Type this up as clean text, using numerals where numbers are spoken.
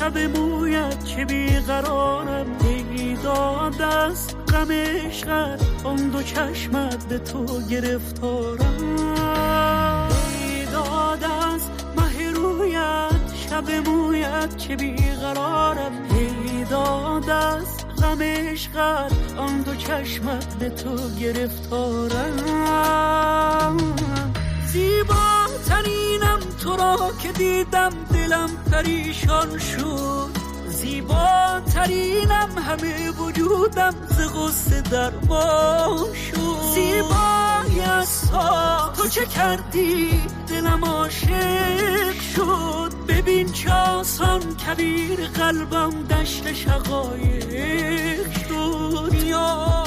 لب مویت که بیقرارم، داد است غم عشقت، آن دو چشمت به تو گرفتارم. داد است مه رویت، شب مویت که بیقرارم، داد است غم عشقت، آن دو چشمت به تو گرفتارم. زیباترینم تو را که دیدم دلم پریشان شد، زیباترینم همه وجودم ز غصه درمان شد. زیبایی از تو چه کردی دلم عاشق شد، ببین چه آسان کبیر قلبم دشت شقایق شد. یا